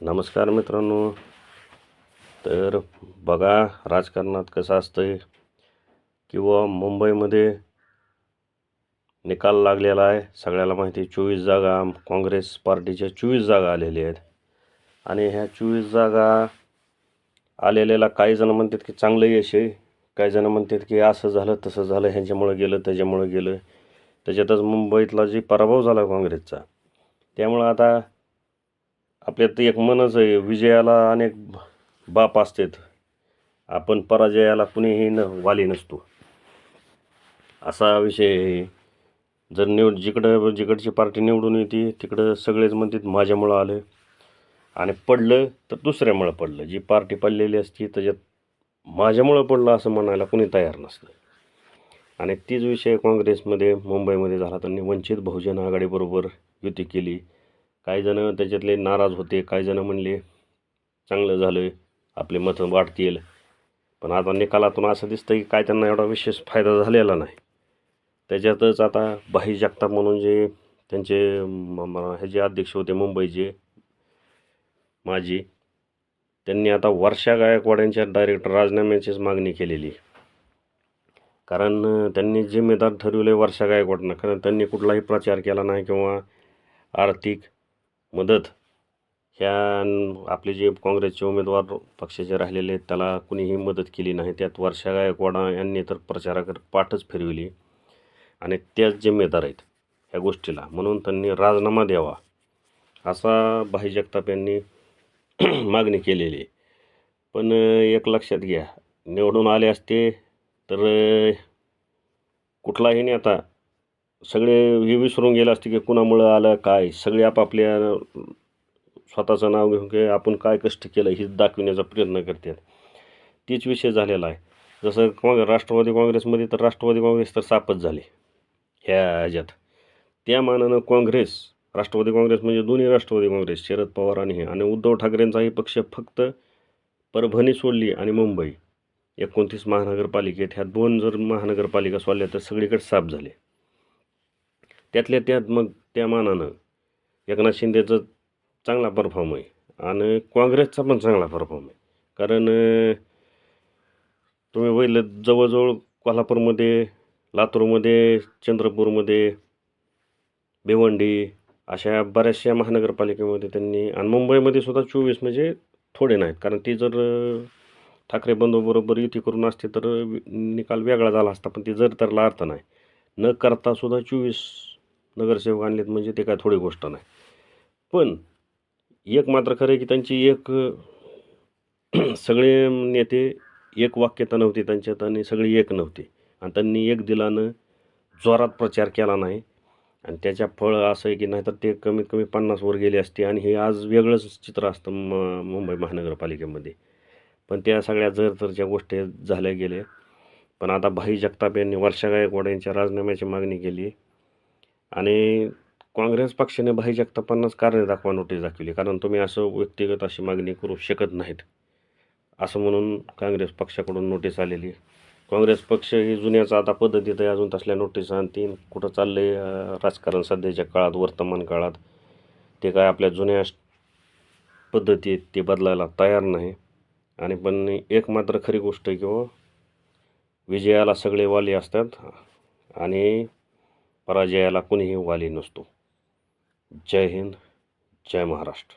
नमस्कार मित्रांनो. तर बघा, राजकारणात कसं असतंय किंवा मुंबईमध्ये निकाल लागलेला आहे. सगळ्याला माहिती आहे, 24 जागा काँग्रेस पार्टीच्या 24 जागा आलेल्या आहेत. आणि ह्या 24 जागा आलेल्याला काही जण म्हणतात की चांगलं यश आहे, काही जण म्हणतात की असं झालं तसं झालं, ह्यांच्यामुळं गेलं त्याच्यामुळं गेलं. त्याच्यातच मुंबईतला जी पराभव झाला काँग्रेसचा, त्यामुळं आता आपल्यात एक मनच आहे, विजयाला अनेक बाप असतात, आपण पराजयाला कुणीही वाली नसतो, असा विषय आहे. जर जिकडची पार्टी निवडून येते तिकडं सगळेच म्हणतात माझ्यामुळं आलं, आणि पडलं तर दुसऱ्यामुळं पडलं. जी पार्टी पडलेली असती त्याच्यात माझ्यामुळं पडलं असं म्हणायला कुणी तयार नसतं. आणि तीच विषय काँग्रेसमध्ये मुंबईमध्ये झाला. त्यांनी वंचित बहुजन आघाडीबरोबर युती केली. काही जण त्याच्यातले नाराज होते, काही जण म्हणले चांगलं झालं, आपले मतं वाढतील. पण आता निकालातून असं दिसतं की काय त्यांना एवढा विशेष फायदा झालेला नाही. त्याच्यातच आता भाई जगताप म्हणून जे त्यांचे हे जे अध्यक्ष होते मुंबईचे माजी, त्यांनी आता वर्षा गायकवाड यांच्या डायरेक्ट राजीनाम्याचीच मागणी केलेली. कारण त्यांनी जिम्मेदार ठरवले वर्षा गायकवाडनं, कारण त्यांनी कुठलाही प्रचार केला नाही किंवा आर्थिक मदत ह्या आपले जे काँग्रेसचे उमेदवार पक्षाचे राहिलेले आहेत त्याला कुणीही मदत केली नाही. त्यात वर्षा गायकवाड यांनी तर प्रचाराकडे पाठच फिरविली, आणि त्याच जिम्मेदार आहेत ह्या गोष्टीला. म्हणून त्यांनी राजीनामा द्यावा असा भाई जगताप यांनी मागणी केलेली आहे. पण एक लक्षात घ्या, निवडून आले असते तर कुठलाही नेता सगळे हे विसरून गेले असते की कुणामुळं आलं काय. सगळे आपापल्या स्वतःचं नाव घेऊन की आपण काय कष्ट केलं हे दाखविण्याचा प्रयत्न करतात. तीच विषय झालेला आहे. जसं राष्ट्रवादी काँग्रेसमध्ये, तर राष्ट्रवादी काँग्रेस तर सापच झाली ह्या ह्याच्यात. त्या मानानं काँग्रेस, राष्ट्रवादी काँग्रेस म्हणजे दोन्ही राष्ट्रवादी काँग्रेस, शरद पवार आणि उद्धव ठाकरेंचाही पक्ष, फक्त परभणी सोडली आणि मुंबई 29 महानगरपालिकेत, ह्या 2 जर महानगरपालिका सोडल्या तर सगळीकडे साफ झाले. त्यातल्या त्यात मग त्या मानानं एकनाथ शिंदेचं चांगला परफॉर्म आहे आणि काँग्रेसचा पण चांगला परफॉर्म आहे. कारण तुम्ही बघितलं, जवळजवळ कोल्हापूरमध्ये, लातूरमध्ये, चंद्रपूरमध्ये, भिवंडी अशा बऱ्याचशा महानगरपालिकेमध्ये त्यांनी, आणि मुंबईमध्ये सुद्धा 24 म्हणजे थोडे नाहीत. कारण ती जर ठाकरे बंधूबरोबर युती करून असते तर निकाल वेगळा झाला असता. पण ती जर त्याला अर्थ नाही, न करता सुद्धा 24 नगरसेवक आणलेत म्हणजे ते काय थोडी गोष्ट नाही. पण एक मात्र खरं आहे की त्यांची एक सगळे नेते एक वाक्यता नव्हती त्यांच्यात, आणि सगळी एक नव्हती, आणि त्यांनी एक दिलानं जोरात प्रचार केला नाही. आणि त्याच्या फळ असं आहे की नाहीतर ते कमीत कमी 50 वर गेले असते, आणि हे आज वेगळंच चित्र असतं मुंबई महानगरपालिकेमध्ये. पण त्या सगळ्या जरतरच्या गोष्टी झाल्या गेल्या. पण आता भाई जगताप यांनी वर्षा गायकवाड यांच्या राजीनाम्याची मागणी केली, आणि काँग्रेस पक्षाने भाई जगतापांनाच कारणे दाखवा नोटीस दाखवली. कारण तुम्ही असं व्यक्तिगत अशी मागणी करू शकत नाहीत असं म्हणून काँग्रेस पक्षाकडून नोटीस आलेली. काँग्रेस पक्ष ही जुन्याचा आता पद्धतीत आहे, अजून तसल्या नोटीस आणतीन. कुठं चाललं आहे राजकारण सध्याच्या काळात, वर्तमान काळात, ते काय आपल्या जुन्या पद्धती आहेत ते बदलायला तयार नाही. आणि पण एक मात्र खरी गोष्ट आहे की विजयाला सगळे वाली असतात आणि पराजयाला कुणीही वाली नसतो. जय हिंद, जय महाराष्ट्र.